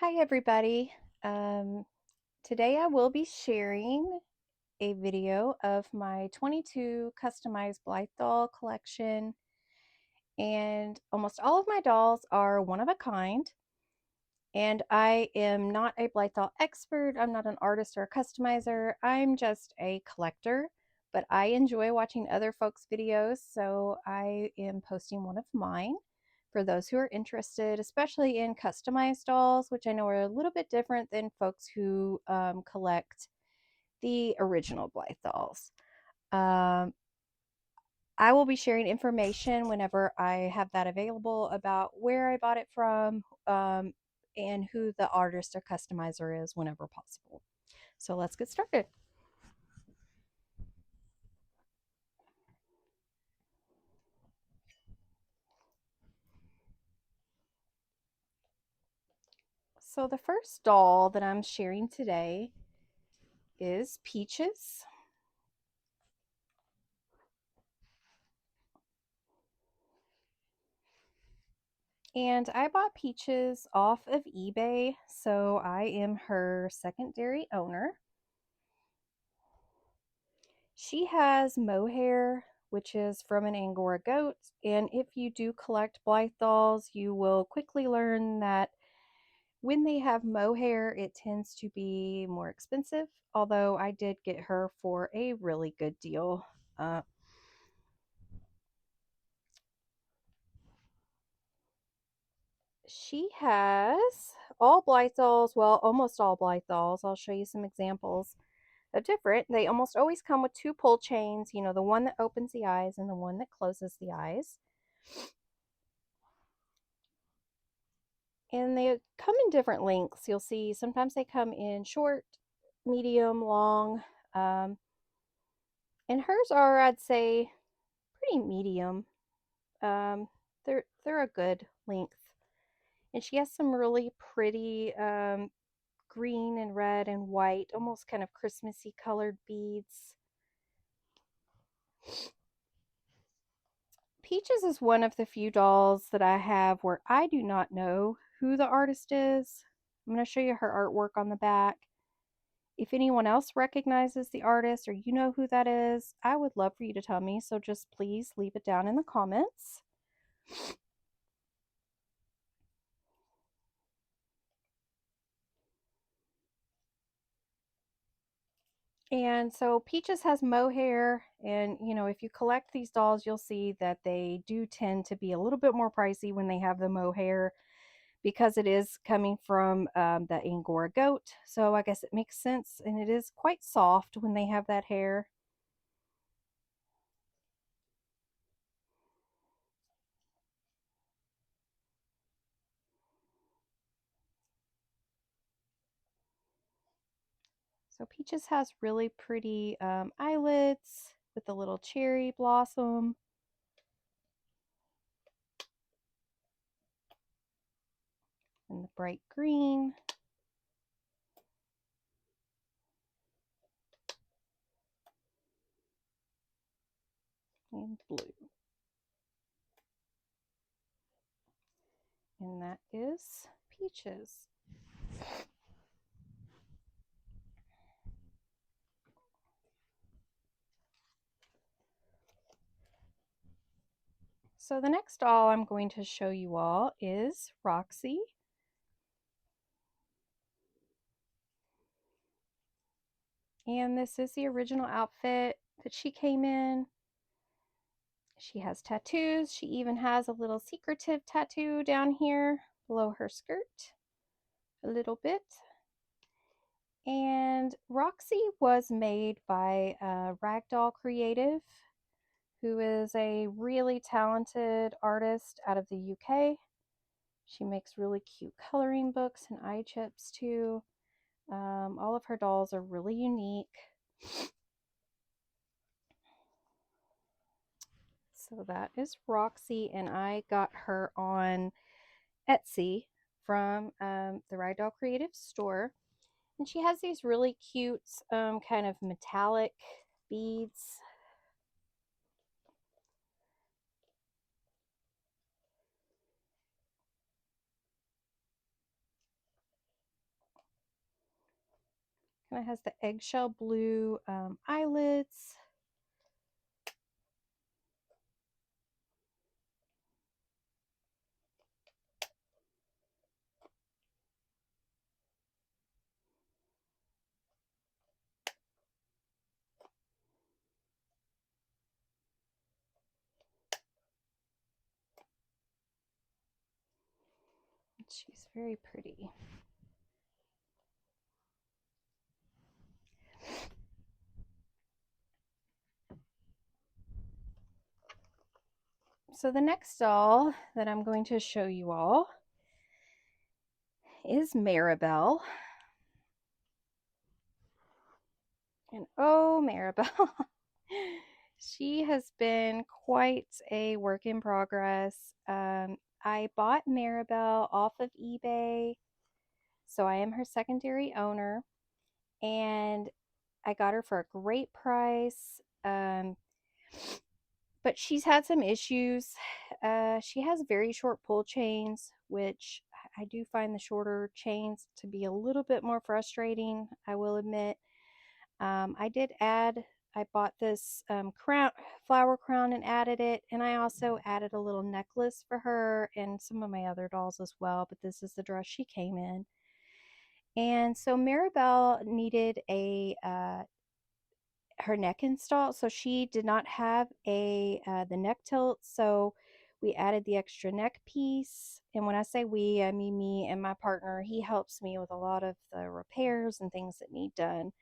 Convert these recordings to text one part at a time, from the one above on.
Hi everybody. Today I will be sharing a video of my 22 customized Blythe doll collection, and almost all of my dolls are one of a kind, and I am not a Blythe doll expert. I'm not an artist or a customizer. I'm just a collector, but I enjoy watching other folks' videos, so I am posting one of mine for those who are interested, especially in customized dolls, which I know are a little bit different than folks who collect the original Blythe dolls. Um, I will be sharing information whenever I have that available about where I bought it from, and who the artist or customizer is whenever possible. So let's get started. So the first doll that I'm sharing today is Peaches. And I bought Peaches off of eBay, so I am her secondary owner. She has mohair, which is from an Angora goat, and if you do collect Blythe dolls, you will quickly learn that when they have mohair, it tends to be more expensive, although I did get her for a really good deal. Uh, she has all Blythe dolls, well, almost all Blythe dolls. I'll show you some examples of different. They almost always come with two pull chains, the one that opens the eyes and the one that closes the eyes. And they come in different lengths. You'll see sometimes they come in short, medium, long. Um, and hers are, I'd say, pretty medium. Um, they're a good length. And she has some really pretty green and red and white, almost kind of Christmassy colored beads. Peaches is one of the few dolls that I have where I do not know who the artist is. I'm going to show you her artwork on the back. If anyone else recognizes the artist or you know who that is, I would love for you to tell me. So just please leave it down in the comments. And so Peaches has mohair, and if you collect these dolls, you'll see that they do tend to be a little bit more pricey when they have the mohair because it is coming from the Angora goat. So I guess it makes sense, and it is quite soft when they have that hair. So Peaches has really pretty eyelids with a little cherry blossom. And the bright green. And blue. And that is Peaches. So the next doll I'm going to show you all is Roxy. And this is the original outfit that she came in. She has tattoos. She even has a little secretive tattoo down here below her skirt, a little bit. And Roxy was made by Ragdoll Creative, who is a really talented artist out of the UK. She makes really cute coloring books and eye chips too. All of her dolls are really unique. So that is Roxy, and I got her on Etsy from the Ragdoll Creative store. And she has these really cute kind of metallic beads. Kind of has the eggshell blue eyelids. She's very pretty. So the next doll that I'm going to show you all is Maribel. And oh, Maribel. She has been quite a work in progress. I bought Maribel off of eBay, so I am her secondary owner, and I got her for a great price. But she's had some issues. She has very short pull chains, which I do find the shorter chains to be a little bit more frustrating, I will admit. I bought this flower crown and added it, and I also added a little necklace for her and some of my other dolls as well, but this is the dress she came in. And so Maribel needed her neck install, so she did not have the neck tilt, so we added the extra neck piece. And when I say we, I mean me and my partner. He helps me with a lot of the repairs and things that need done.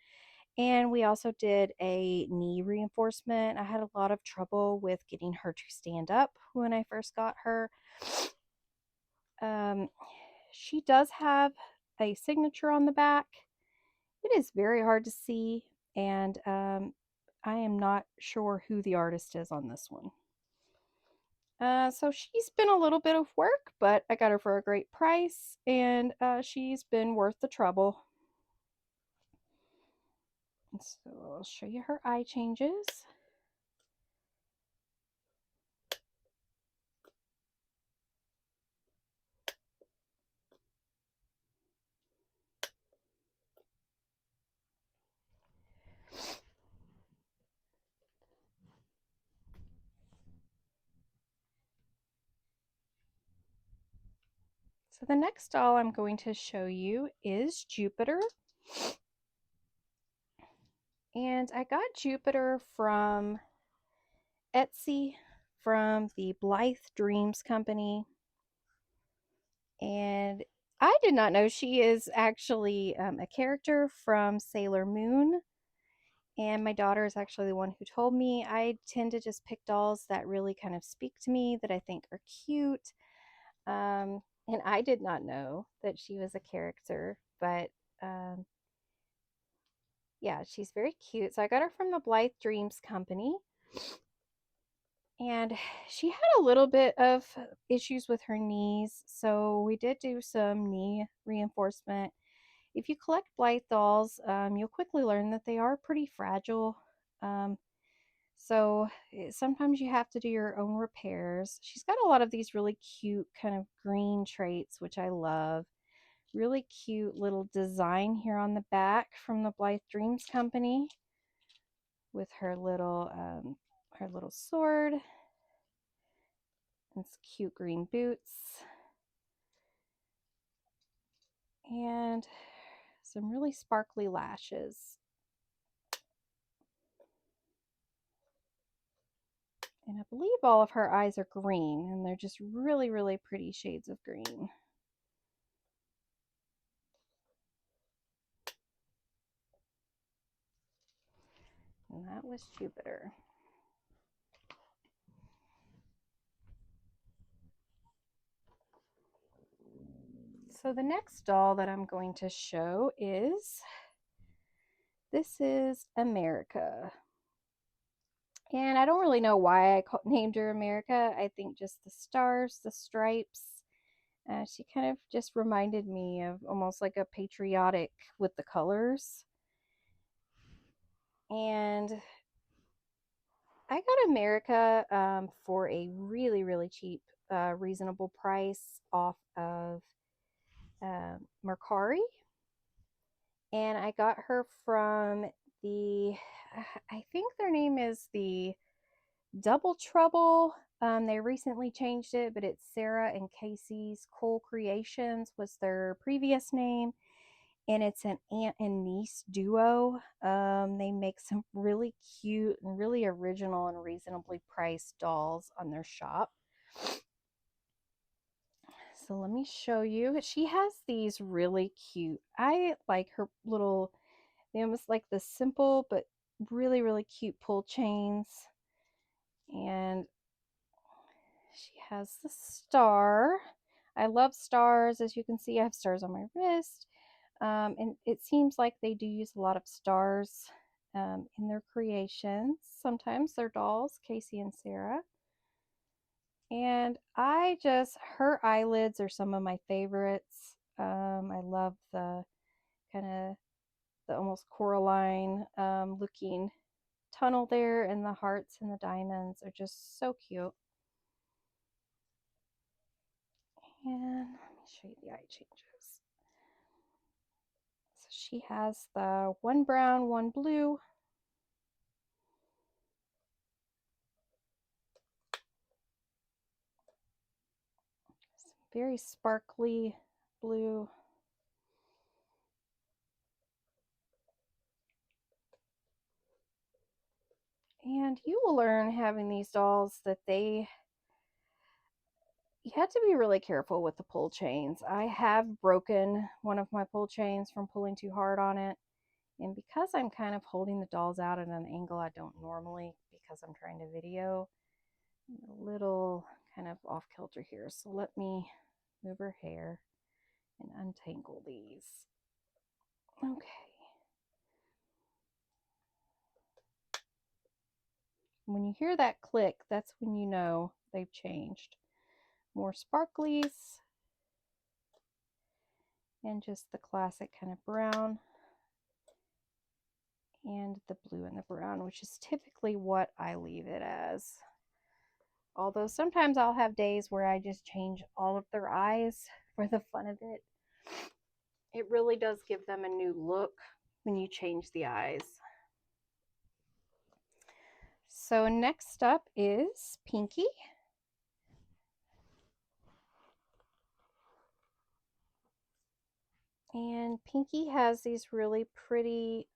And we also did a knee reinforcement. I had a lot of trouble with getting her to stand up when I first got her. um, she does have a signature on the back. It is very hard to see, and I am not sure who the artist is on this one. So she's been a little bit of work, but I got her for a great price, and she's been worth the trouble. And so I'll show you her eye changes. So the next doll I'm going to show you is Jupiter. And I got Jupiter from Etsy, from the Blythe Dreams company. And I did not know she is actually a character from Sailor Moon. And my daughter is actually the one who told me. I tend to just pick dolls that really kind of speak to me, that I think are cute. And I did not know that she was a character, but yeah, she's very cute. So I got her from the Blythe Dreams company. And she had a little bit of issues with her knees, so we did do some knee reinforcement. If you collect Blythe dolls, you'll quickly learn that they are pretty fragile. Um, sometimes you have to do your own repairs. She's got a lot of these really cute kind of green traits, which I love. Really cute little design here on the back from the Blythe Dreams company with her little sword and cute green boots and some really sparkly lashes. And I believe all of her eyes are green, and they're just really, really pretty shades of green. And that was Jupiter. So the next doll that I'm going to show this is America. And I don't really know why I named her America. I think just the stars, the stripes. She kind of just reminded me of almost like a patriotic with the colors. And I got America for a really, really cheap, reasonable price off of Mercari. And I got her from the, I think their name is the Double Trouble. They recently changed it, but it's Sarah and Casey's Cool Creations was their previous name. And it's an aunt and niece duo. They make some really cute and really original and reasonably priced dolls on their shop. So let me show you. She has these really cute, I like her little, they almost like the simple but really, really cute pull chains. And she has the star. I love stars. As you can see, I have stars on my wrist. And it seems like they do use a lot of stars in their creations. Sometimes they're dolls, Casey and Sarah. And her eyelids are some of my favorites. I love the kind of the almost Coraline looking tunnel there, and the hearts and the diamonds are just so cute. And let me show you the eye changes. So she has the one brown, one blue. Very sparkly blue. And you will learn having these dolls that you have to be really careful with the pull chains. I have broken one of my pull chains from pulling too hard on it. And because I'm kind of holding the dolls out at an angle I don't normally because I'm trying to video, I'm a little kind of off kilter here. So let me move her hair and untangle these. Okay. When you hear that click, that's when you know they've changed. More sparklies and just the classic kind of brown and the blue and the brown, which is typically what I leave it as. Although sometimes I'll have days where I just change all of their eyes for the fun of it. It really does give them a new look when you change the eyes. So next up is Pinky. And Pinky has these really pretty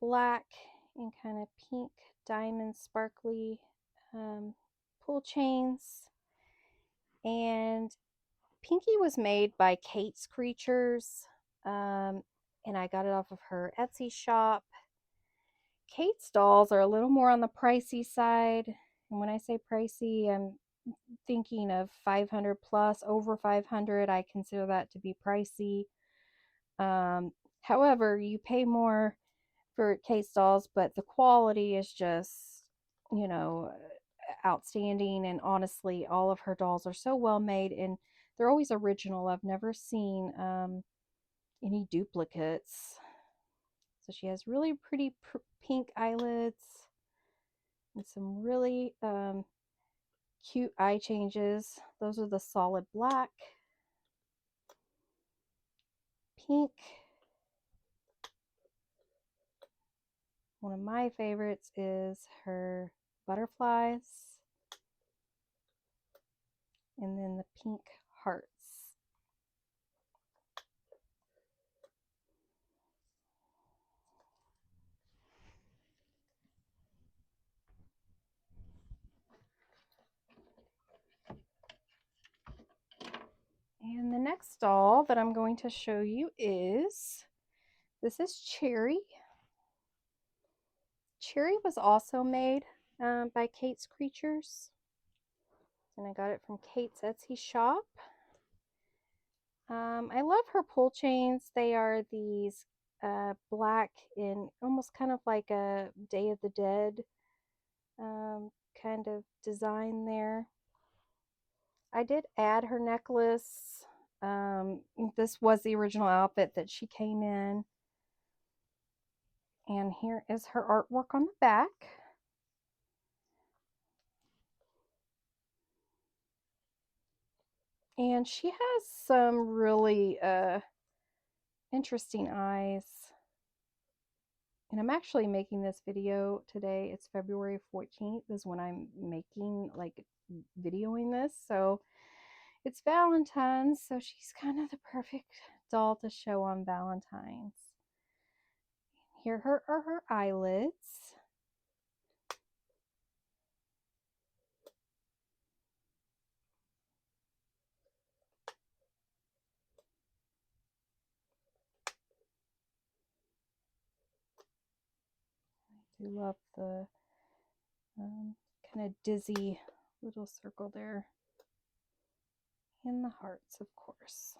black and kind of pink diamond sparkly pull chains. And Pinky was made by Kate's Creatures, and I got it off of her Etsy shop. Kate's dolls are a little more on the pricey side, and when I say pricey, I'm thinking of 500 plus. Over 500, I consider that to be pricey. However, you pay more for Kate's dolls, but the quality is just, you know, outstanding. And honestly, all of her dolls are so well made, and they're always original. I've never seen any duplicates. So she has really pretty pink eyelids and some really cute eye changes. Those are the solid black, pink. One of my favorites is her butterflies, and then the pink hearts. And the next doll that I'm going to show you this is Cherry. Cherry was also made by Kate's Creatures, and I got it from Kate's Etsy shop. I love her pull chains. They are these black in almost kind of like a Day of the Dead kind of design there. I did add her necklace. This was the original outfit that she came in. And here is her artwork on the back. And she has some really interesting eyes. And I'm actually making this video today. It's February 14th is when I'm making, like, videoing this. So it's Valentine's, so she's kind of the perfect doll to show on Valentine's. Here are her eyelids. I do love the kind of dizzy little circle there. And the hearts, of course.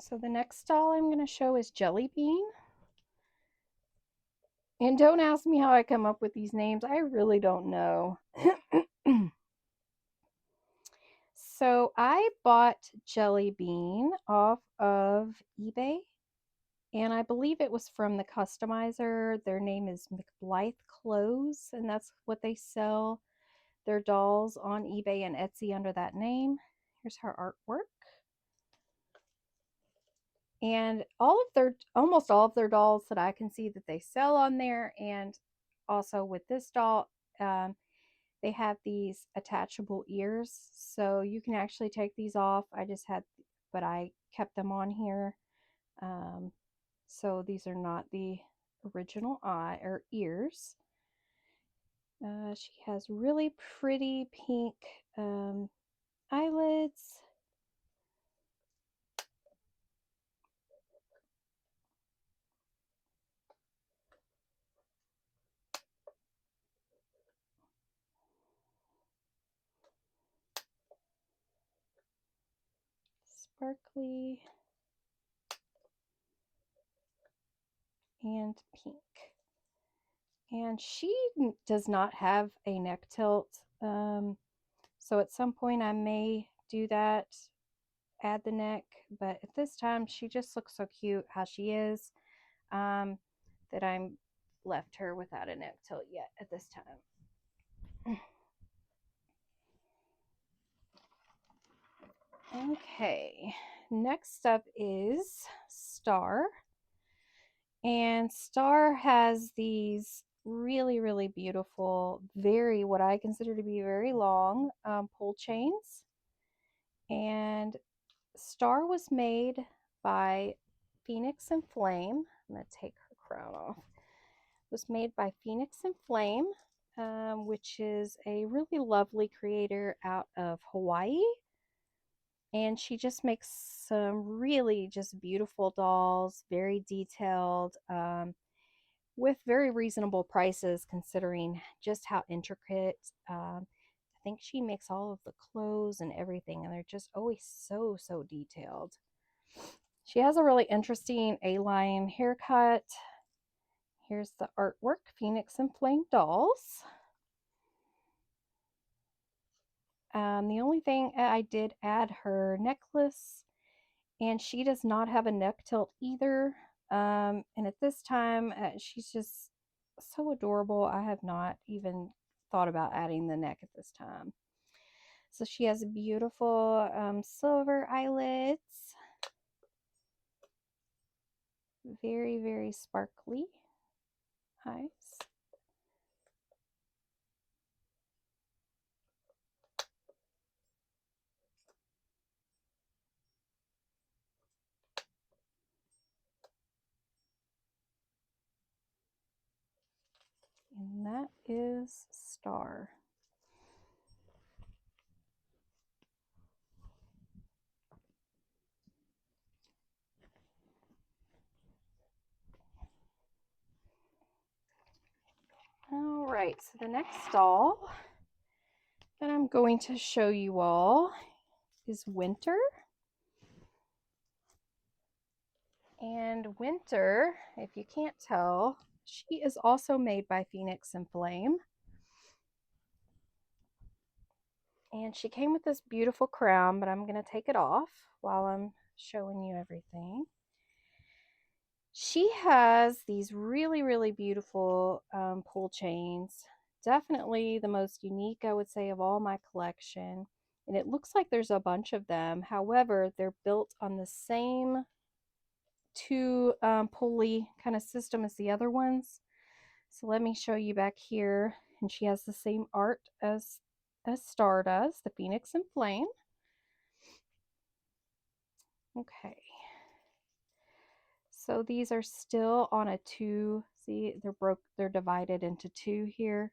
So the next doll I'm going to show is Jelly Bean. And don't ask me how I come up with these names. I really don't know. So I bought Jelly Bean off of eBay. And I believe it was from the customizer. Their name is Blythe Clothes. And that's what they sell their dolls on eBay and Etsy under that name. Here's her artwork. And almost all of their dolls that I can see that they sell on there, and also with this doll, they have these attachable ears, so you can actually take these off. But I kept them on here. So these are not the original eye or ears. She has really pretty pink eyelids. Sparkly and pink. And she does not have a neck tilt. So at some point I may do that, add the neck. But at this time, she just looks so cute how she is, that I'm left her without a neck tilt yet at this time. Okay, next up is Star. And Star has these really beautiful, what I consider to be very long pull chains. And Star was made by Phoenix and Flame. I'm going to take her crown off. It was made by Phoenix and Flame, which is a really lovely creator out of Hawaii. And she just makes some really just beautiful dolls, very detailed, with very reasonable prices considering just how intricate. I think she makes all of the clothes and everything, and they're just always so detailed. She has a really interesting A-line haircut. Here's the artwork, Phoenix and Flame dolls. The only thing, I did add her necklace, and she does not have a neck tilt either. And at this time, she's just so adorable. I have not even thought about adding the neck at this time. So she has beautiful silver eyelids. Very sparkly eyes. And that is Star. All right, so the next doll that I'm going to show you all is Winter. And Winter, if you can't tell, she is also made by Phoenix and Flame. And she came with this beautiful crown, but I'm going to take it off while I'm showing you everything. She has these really beautiful pull chains. definitely the most unique, I would say, of all my collection. And it looks like there's a bunch of them. However, they're built on the same two pulley kind of system as the other ones. So let me show you back here. And she has the same art as Star does, the Phoenix and Flame. Okay. So these are still on a two. See, they're divided into two here.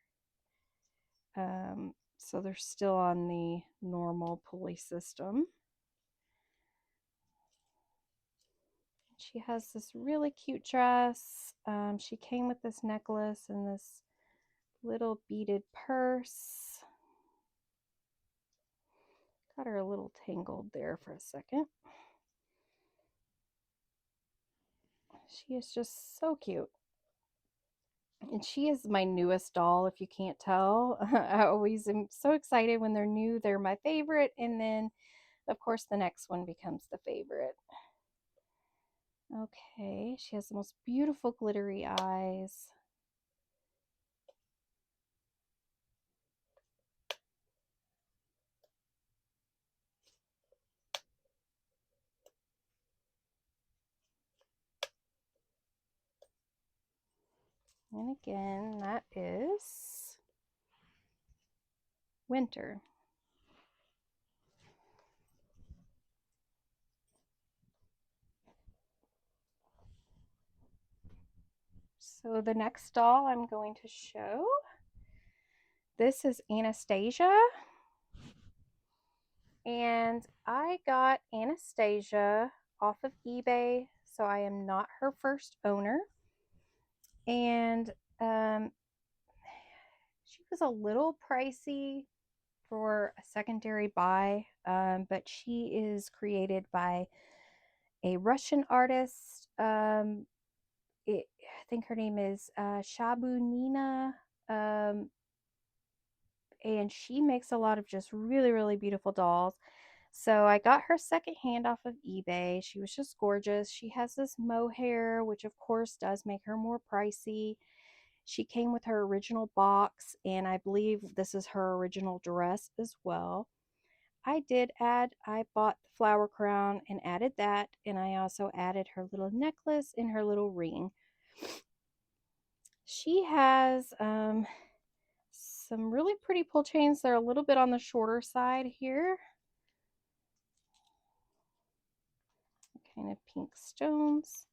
So they're still on the normal pulley system. She has this really cute dress. She came with this necklace and this little beaded purse. Got her a little tangled there for a second. She is just so cute. And she is my newest doll, if you can't tell. I always am so excited when they're new. They're my favorite. And then, of course, the next one becomes the favorite. Okay, she has the most beautiful glittery eyes. And again, that is Winter. So the next doll I'm going to show, this is Anastasia. And I got Anastasia off of eBay, so I am not her first owner. And she was a little pricey for a secondary buy, but she is created by a Russian artist. I think her name is Shabu Nina, and she makes a lot of just really, really beautiful dolls. So I got her secondhand off of eBay. She was just gorgeous. She has this mohair, which of course does make her more pricey. She came with her original box, and I believe this is her original dress as well. I bought the flower crown and added that, and I also added her little necklace and her little ring. She has some really pretty pull chains. They're a little bit on the shorter side here. Kind of pink stones.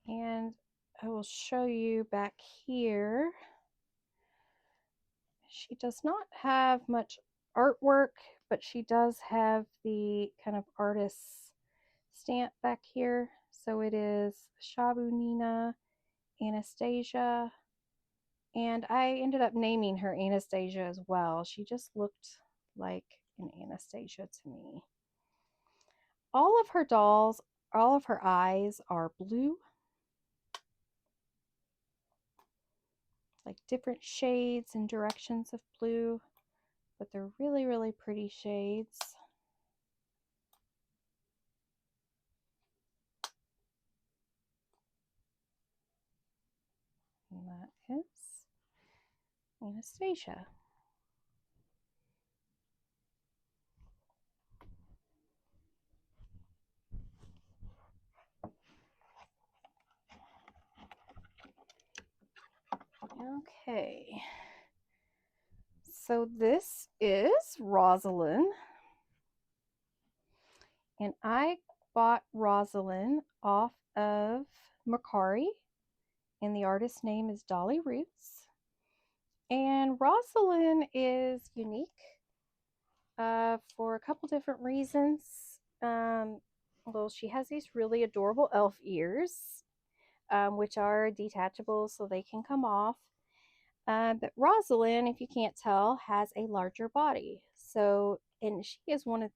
And I will show you back here. She does not have much artwork, but she does have the kind of artist's stamp back here. So it is Shabu Nina Anastasia. And I ended up naming her Anastasia as well. She just looked like an Anastasia to me. All of her dolls, all of her eyes are blue. Like different shades and directions of blue, but they're really, really pretty shades. And that is Anastasia. Okay. So this is Rosalind. And I bought Rosalind off of Mercari. And the artist's name is Dolly Roots. And Rosalind is unique for a couple different reasons. Well, she has these really adorable elf ears, which are detachable so they can come off. But Rosalind, if you can't tell, has a larger body. So, and she is one of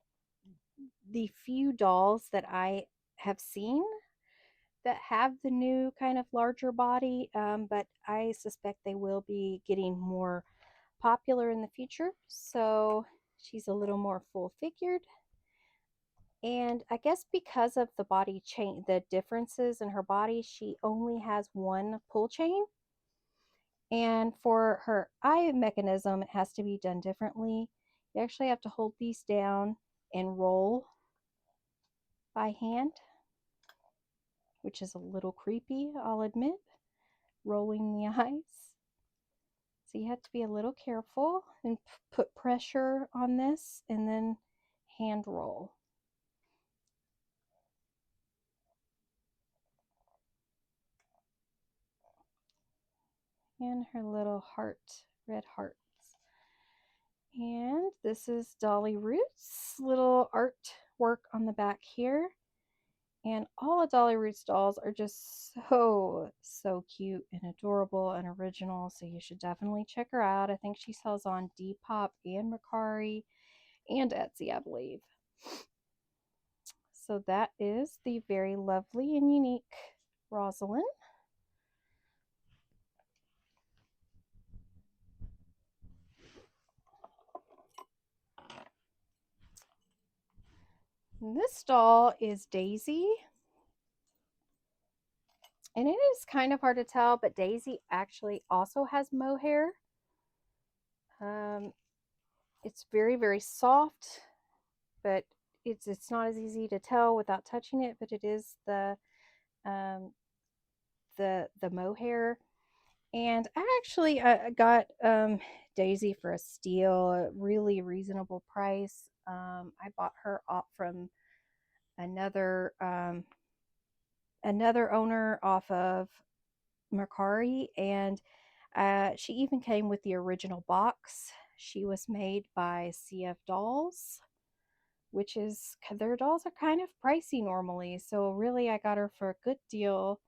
the few dolls that I have seen that have the new kind of larger body, but I suspect they will be getting more popular in the future. So she's a little more full figured. And I guess because of the body chain, the differences in her body, she only has one pull chain. And for her eye mechanism, it has to be done differently. You actually have to hold these down and roll by hand, which is a little creepy, I'll admit, rolling the eyes. So you have to be a little careful and put pressure on this and then hand roll. And her little heart, red hearts. And this is Dolly Roots, little artwork on the back here. And all of Dolly Roots dolls are just so cute and adorable and original. So you should definitely check her out. I think she sells on Depop and Mercari and Etsy, I believe. So that is the very lovely and unique Rosalind. And this doll is Daisy. And it is kind of hard to tell, but Daisy actually also has mohair. It's very, very soft, but it's not as easy to tell without touching it. But it is um, the mohair. And I actually got Daisy for a steal, a really reasonable price. I bought her off from another another owner off of Mercari, and she even came with the original box. She was made by CF Dolls, which is, their dolls are kind of pricey normally. So really, I got her for a good deal.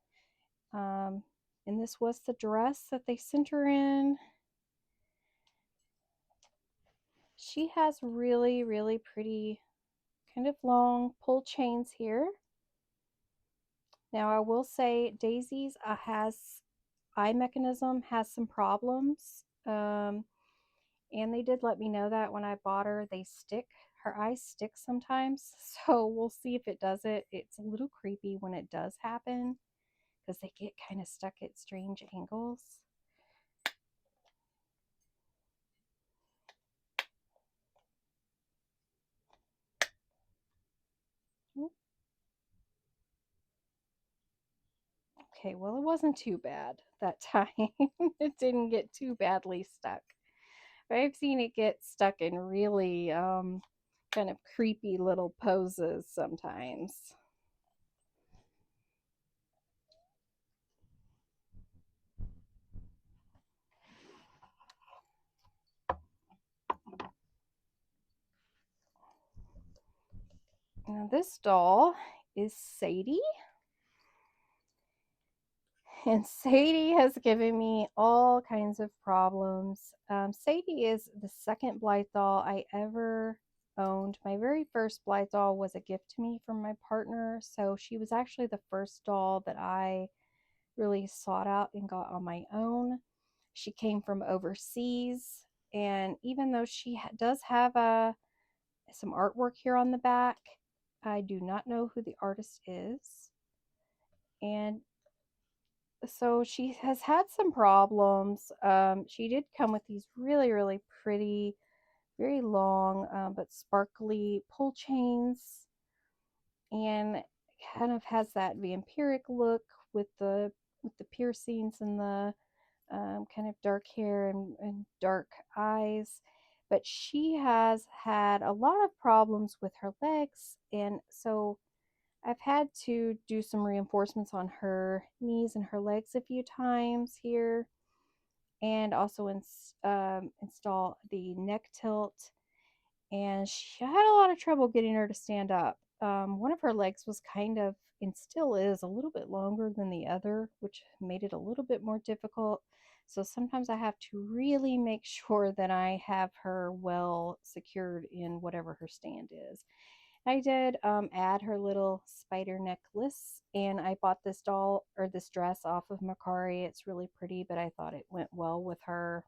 Um, and this was the dress that they sent her in. She has really, really pretty kind of long pull chains here. Now I will say Daisy's has eye mechanism has some problems. And they did let me know that when I bought her, they stick. Her eyes stick sometimes. So we'll see if it does it. It's a little creepy when it does happen because they get kind of stuck at strange angles. Okay, well, it wasn't too bad that time. It didn't get too badly stuck. But I've seen it get stuck in really kind of creepy little poses sometimes. Now, this doll is Sadie. And Sadie has given me all kinds of problems. Sadie is the second Blythe doll I ever owned. My very first Blythe doll was a gift to me from my partner. So she was actually the first doll that I really sought out and got on my own. She came from overseas. And even though she does have some artwork here on the back, I do not know who the artist is. And so she has had some problems. She did come with these really, really pretty, very long but sparkly pull chains, and kind of has that vampiric look with the piercings and the kind of dark hair and dark eyes. But she has had a lot of problems with her legs, and so I've had to do some reinforcements on her knees and her legs a few times here, and also install the neck tilt. And she had a lot of trouble getting her to stand up. One of her legs was kind of, and still is, a little bit longer than the other, which made it a little bit more difficult. So sometimes I have to really make sure that I have her well secured in whatever her stand is. I did add her little spider necklace, and I bought this doll or this dress off of Mercari. It's really pretty, but I thought it went well with her.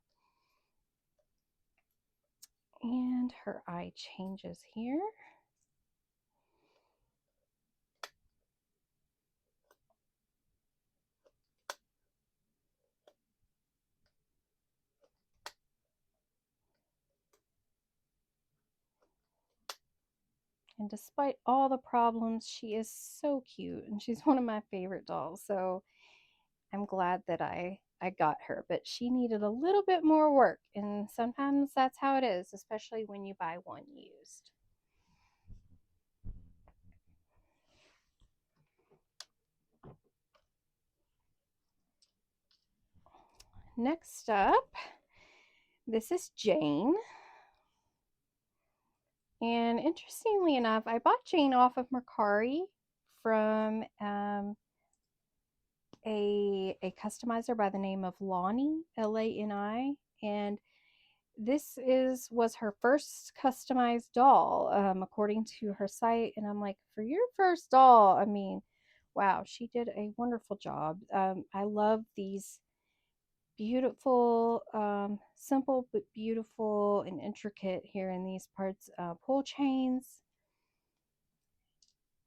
And her eye changes here. And despite all the problems, she is so cute and she's one of my favorite dolls. So I'm glad that I got her, but she needed a little bit more work. And sometimes that's how it is, especially when you buy one used. Next up, this is Jane. And interestingly enough, I bought Jane off of Mercari from a customizer by the name of Lani, Lani, and this was her first customized doll, according to her site. And I'm like, for your first doll, I mean, wow, she did a wonderful job. I love these beautiful, simple but beautiful and intricate here in these parts, pull chains,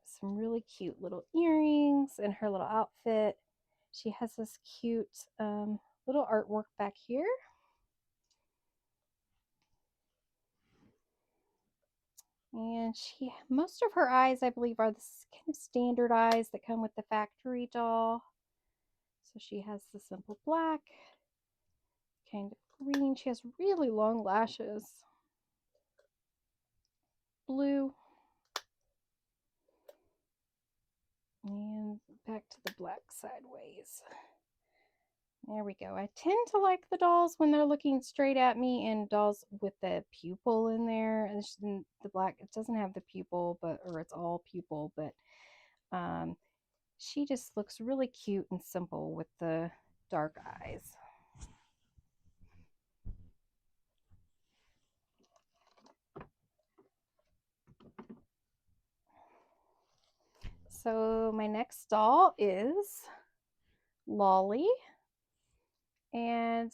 some really cute little earrings, and her little outfit. She has this cute little artwork back here. And most of her eyes, I believe, are the kind of standard eyes that come with the factory doll. So she has the simple black, kind of green. She has really long lashes. Blue. And back to the black sideways. There we go. I tend to like the dolls when they're looking straight at me, and dolls with the pupil in there. And the black, it doesn't have the pupil, or it's all pupil, but she just looks really cute and simple with the dark eyes. So my next doll is Lolly. And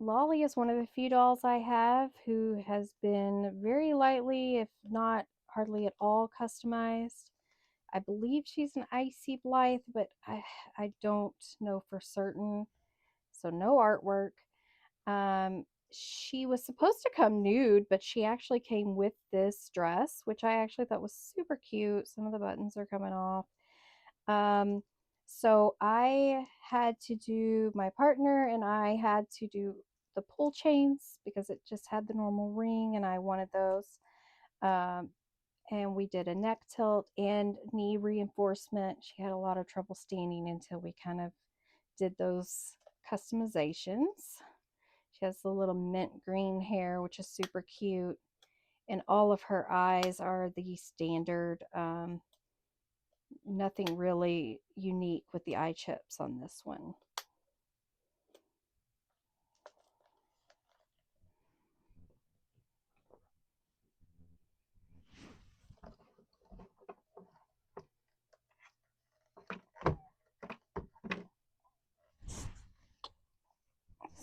Lolly is one of the few dolls I have who has been very lightly, if not hardly at all, customized. I believe she's an icy Blythe, but I don't know for certain. So no artwork. She was supposed to come nude, but she actually came with this dress, which I actually thought was super cute. Some of the buttons are coming off. So my partner and I had to do the pull chains because it just had the normal ring and I wanted those. And we did a neck tilt and knee reinforcement. She had a lot of trouble standing until we kind of did those customizations. She has the little mint green hair, which is super cute. And all of her eyes are the standard, nothing really unique with the eye chips on this one.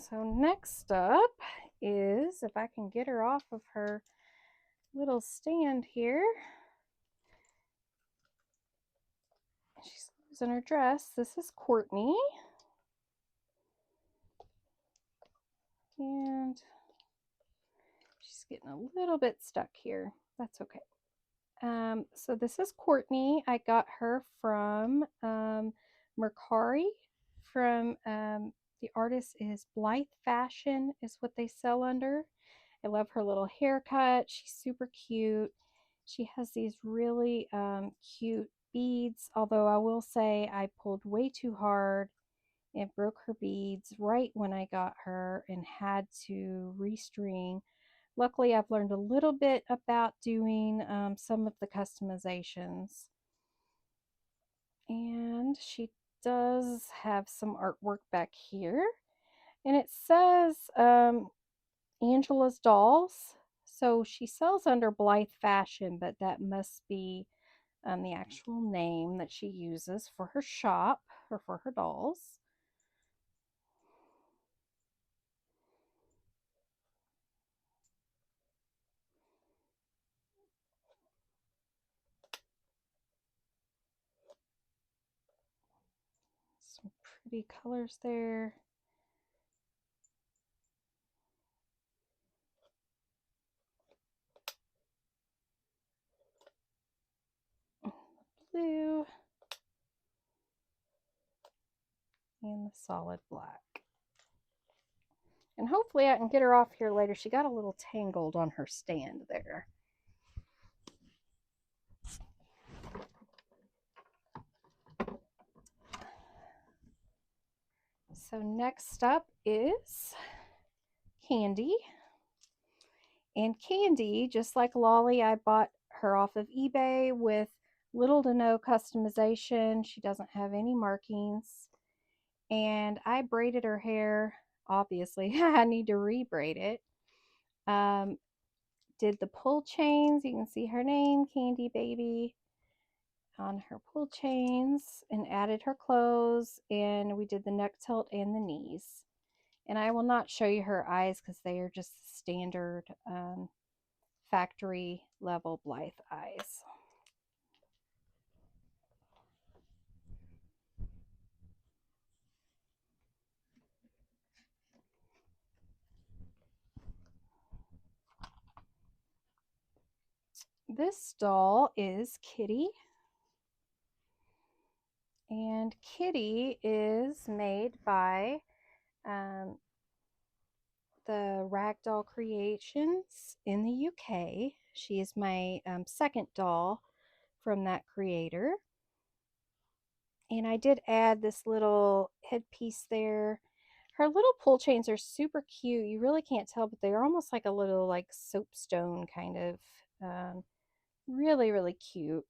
So next up is, if I can get her off of her little stand here. She's losing her dress. This is Courtney. And she's getting a little bit stuck here. That's okay. So this is Courtney. I got her from Mercari. The artist is Blythe Fashion, is what they sell under. I love her little haircut. She's super cute. She has these really cute beads, although I will say I pulled way too hard and broke her beads right when I got her and had to restring. Luckily, I've learned a little bit about doing some of the customizations. And she does have some artwork back here. And it says Angela's Dolls. So she sells under Blythe Fashion, but that must be the actual name that she uses for her shop or for her dolls. Some pretty colors there. the solid black. And hopefully I can get her off here later. She got a little tangled on her stand there. So next up is Candy. And Candy, just like Lolly, I bought her off of eBay with little to no customization. She doesn't have any markings. And I braided her hair. Obviously, I need to re-braid it. Did the pull chains. You can see her name, Candy Baby, on her pull chains, and added her clothes. And we did the neck tilt and the knees. And I will not show you her eyes because they are just standard factory level Blythe eyes. This doll is Kitty. And Kitty is made by the Ragdoll Creations in the UK. She is my second doll from that creator. And I did add this little headpiece there. Her little pull chains are super cute. You really can't tell, but they're almost like a little like soapstone kind of. Really, really cute.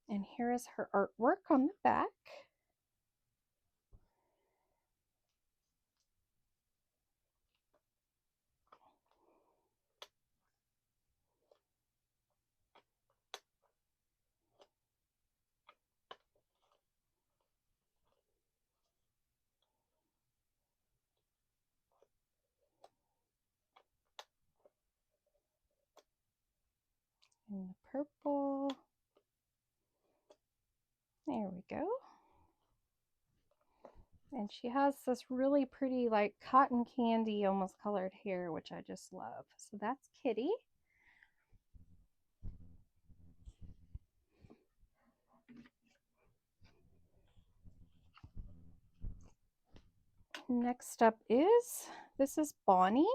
And here is her artwork on the back. And the purple. There we go. And she has this really pretty like cotton candy almost colored hair, which I just love. So that's Kitty. Next up this is Bonnie.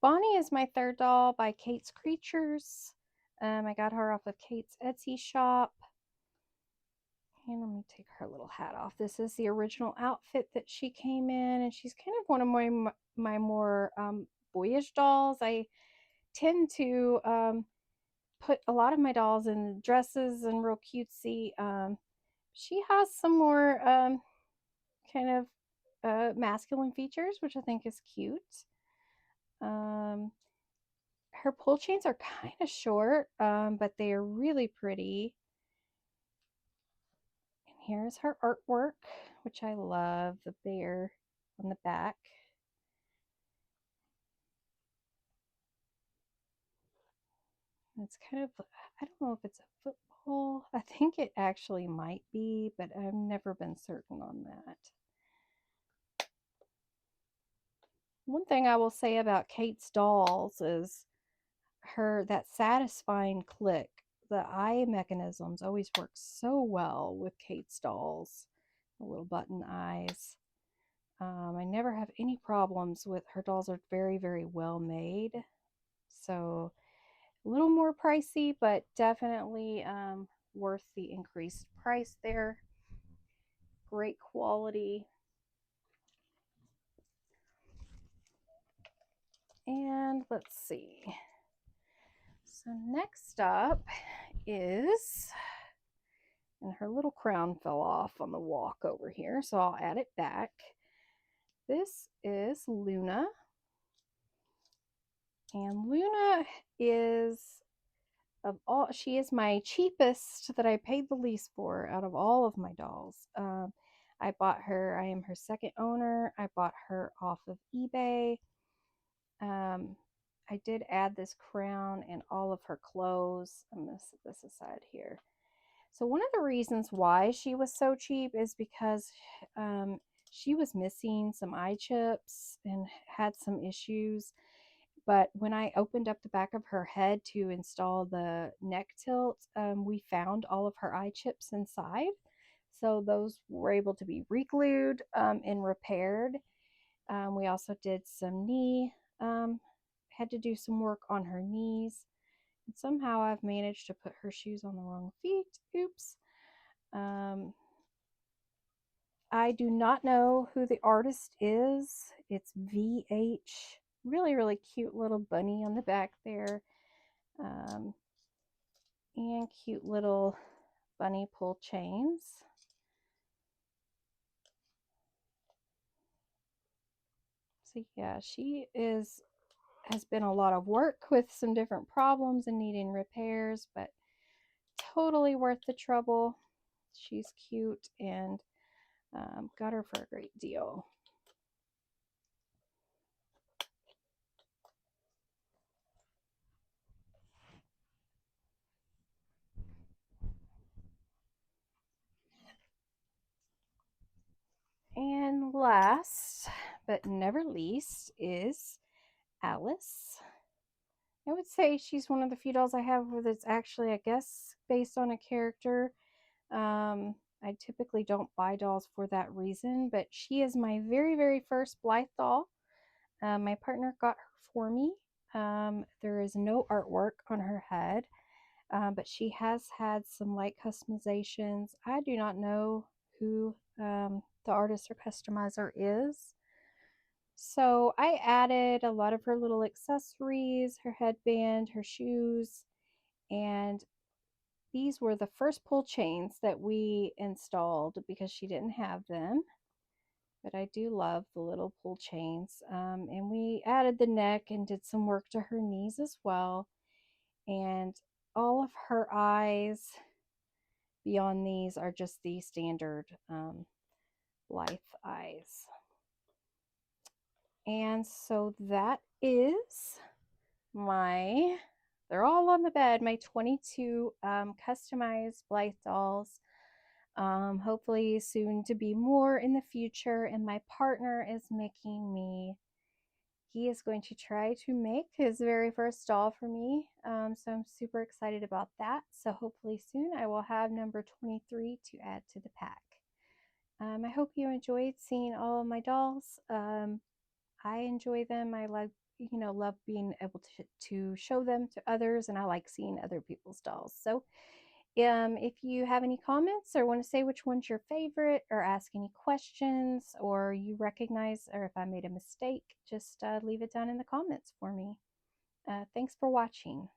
Bonnie is my third doll by Kate's Creatures. I got her off of Kate's Etsy shop. And let me take her little hat off. This is the original outfit that she came in, and she's kind of one of my more boyish dolls. I tend to put a lot of my dolls in dresses and real cutesy. She has some more kind of masculine features, which I think is cute. Her pull chains are kind of short, but they are really pretty. And here's her artwork, which I love, the bear on the back. And it's kind of, I don't know if it's a football. I think it actually might be, but I've never been certain on that. One thing I will say about Kate's dolls is that satisfying click. The eye mechanisms always work so well with Kate's dolls. The little button eyes. I never have any problems with her dolls. Are very, very well made. So a little more pricey, but definitely worth the increased price there. Great quality. And let's see. So next up is, and her little crown fell off on the walk over here, so I'll add it back. This is Luna. And Luna is, she is my cheapest that I paid the least for out of all of my dolls. I bought her, I am her second owner. I bought her off of eBay. I did add this crown and all of her clothes. I'm going to set this aside here. So one of the reasons why she was so cheap is because she was missing some eye chips and had some issues. But when I opened up the back of her head to install the neck tilt, we found all of her eye chips inside. So those were able to be re-glued and repaired. We also did some knee, had to do some work on her knees. And somehow I've managed to put her shoes on the wrong feet. Oops. I do not know who the artist is. It's VH. Really, really cute little bunny on the back there. And cute little bunny pull chains. So yeah, has been a lot of work with some different problems and needing repairs, but totally worth the trouble. She's cute and got her for a great deal. And last but never least is Alice. I would say she's one of the few dolls I have that's actually, I guess, based on a character. I typically don't buy dolls for that reason, but she is my very, very first Blythe doll. My partner got her for me. There is no artwork on her head, but she has had some light customizations. I do not know who the artist or customizer is. So I added a lot of her little accessories, her headband, her shoes, and these were the first pull chains that we installed because she didn't have them. But I do love the little pull chains. And we added the neck and did some work to her knees as well. And all of her eyes beyond these are just the standard Blythe eyes. And so that is they're all on the bed, my 22 customized Blythe dolls. Hopefully soon to be more in the future. And my partner is he is going to try to make his very first doll for me. So I'm super excited about that. So hopefully soon I will have number 23 to add to the pack. I hope you enjoyed seeing all of my dolls. I enjoy them. I love being able to show them to others, and I like seeing other people's dolls. So if you have any comments or want to say which one's your favorite or ask any questions or you recognize or if I made a mistake, just leave it down in the comments for me. Thanks for watching.